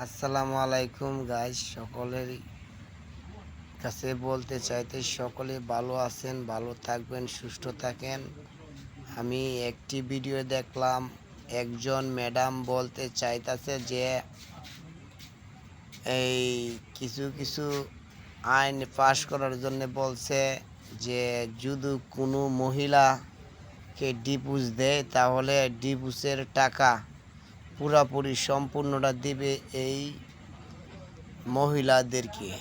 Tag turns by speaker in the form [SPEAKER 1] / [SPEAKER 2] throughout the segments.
[SPEAKER 1] আসসালামু আলাইকুম গাইস, সকলের কাছে বলতে চাইতে সকলে ভালো আছেন, ভালো থাকবেন, সুস্থ থাকেন। আমি একটি ভিডিও দেখলাম, একজন ম্যাডাম বলতে চাইতেছে যে এই কিছু কিছু আইন পাশ করার জন্য বলছে যে যদি কোনো মহিলাকে ডিভোর্স দেয় তাহলে ডিভোর্সের টাকা পুরোপুরি সম্পূর্ণটা দিবে এই মহিলাদেরকে।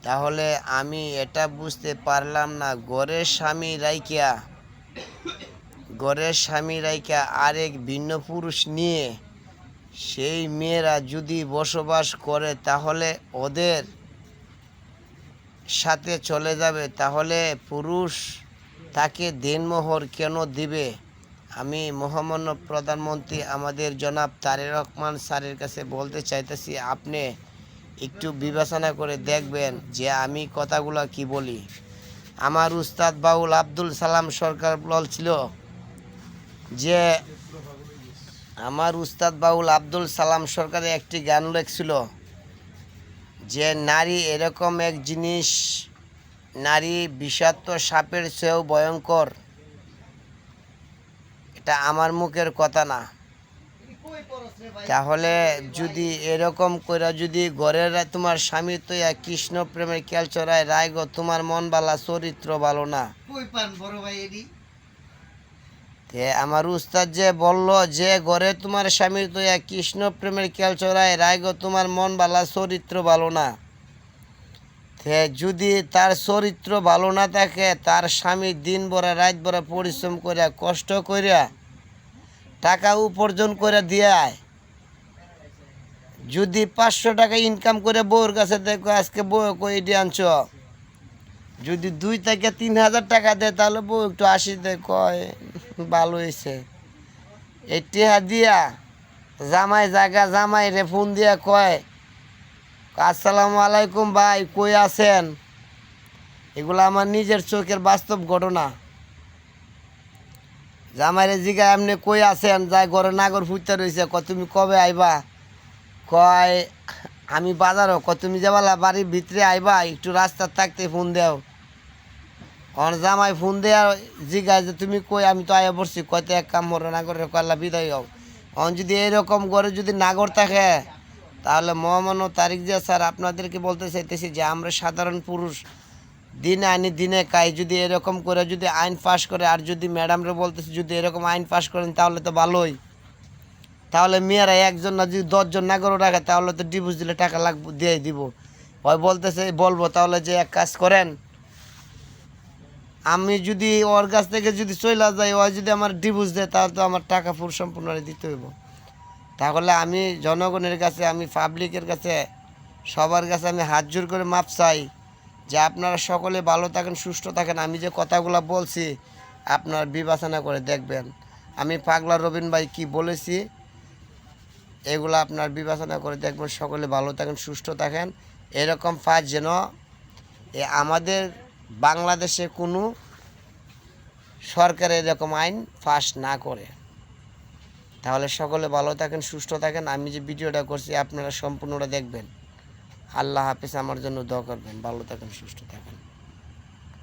[SPEAKER 1] তাহলে আমি এটা বুঝতে পারলাম না, ঘরের স্বামী রাইকা আরেক ভিন্ন পুরুষ নিয়ে সেই মেয়েরা যদি বসবাস করে তাহলে ওদের সাথে চলে যাবে, তাহলে পুরুষ তাকে দেনমোহর কেন দিবে? আমি মহামান্য প্রধানমন্ত্রী আমাদের জনাব তারেক রহমান স্যারের কাছে বলতে চাইতেছি, আপনি একটু বিবেচনা করে দেখবেন যে আমি কথাগুলো কি বলি। আমার উস্তাদ বাউল আব্দুল সালাম সরকার বলছিল যে একটি গান লেখছিল যে নারী এরকম এক জিনিস, নারী বিষাক্ত সাপের চেয়েও ভয়ঙ্কর। এটা আমার মুখের কথা না। তাহলে যদি এরকম করে যদি ঘরের তোমার স্বামী তো কৃষ্ণ প্রেমের খেল চড়ায় রায় গো, তোমার মন বালা চরিত্র ভালো না। আমার উস্তাদ যে বলল যে ঘরে তোমার স্বামী তো কৃষ্ণ প্রেমের খেল চড়ায় রায় গো, তোমার মন বালা চরিত্র ভালো না। যদি তার চরিত্র ভালো না থাকে, তার স্বামী দিন ভরা রাত ভরা পরিশ্রম করিয়া কষ্ট করিয়া টাকা উপার্জন করে দিয়ে যদি 500 টাকা ইনকাম করে বউর কাছে দেখো আজকে বউ কই আনছ, যদি 2 থেকে 3,000 টাকা দেয় তাহলে বউ একটু আসি দেয়, কয় ভালো হয়েছে। টিহা দিয়া জামাই রে ফোন দিয়া কয় আসসালামু আলাইকুম ভাই, কই আছেন? এগুলো আমার নিজের চোখের বাস্তব ঘটনা। জামাইরে জিগা এমনি কই আছেন, যাই ঘরে নাগর ফুটতে রয়েছে, তুমি কবে আইবা? কয় আমি বাজারও, তুমি যাবালা বাড়ির ভিতরে আইবা, একটু রাস্তার থাকতে ফোন দেও। অন জামাই ফোন দেয়া জিগায় যে তুমি কই, আমি তো আয়া পড়ছি, কয়তো এক কাম মরে নাগরের কল্লা বিদায় হও। অন যদি এরকম ঘরে যদি নাগর থাকে তাহলে মহামান্য তারেক জিয়া স্যার আপনাদেরকে বলতে চাইতেছি যে আমরা সাধারণ পুরুষ দিনে আনি দিনে খাই, যদি এরকম করে যদি আইন পাশ করে, আর যদি ম্যাডামরা বলতেছে যদি এরকম আইন পাশ করেন তাহলে তো ভালোই। তাহলে মেয়েরা একজন না যদি 10 জন নাগরও রাখে তাহলে তো ডিভোর্স দিলে টাকা লাগবে, দিয়ে দিব। ওই বলতেছে বলবো তাহলে যে এক কাজ করেন, আমি যদি ওর কাছ থেকে যদি চলে যাই, ওই যদি আমার ডিভোর্স দেয় তাহলে তো আমার টাকা পুরো সম্পূর্ণ দিতে হইব। তাহলে আমি জনগণের কাছে, আমি পাবলিকের কাছে, সবার কাছে আমি হাত জোর করে মাপ চাই যে আপনারা সকলে ভালো থাকেন, সুস্থ থাকেন। আমি যে কথাগুলো বলছি আপনারা বিবেচনা করে দেখবেন আমি পাগলা রবিন ভাই কি বলেছি, এগুলো আপনার বিবেচনা করে দেখবেন। সকলে ভালো থাকেন, সুস্থ থাকেন। এরকম ফাঁস যেন আমাদের বাংলাদেশে কোনো সরকার এরকম আইন পাস না করে। তাহলে সকলে ভালো থাকেন, সুস্থ থাকেন। আমি যে ভিডিওটা করছি আপনারা সম্পূর্ণটা দেখবেন। আল্লাহ হাফেজ। আমার জন্য দোয়া করবেন। ভালো থাকেন, সুস্থ থাকেন।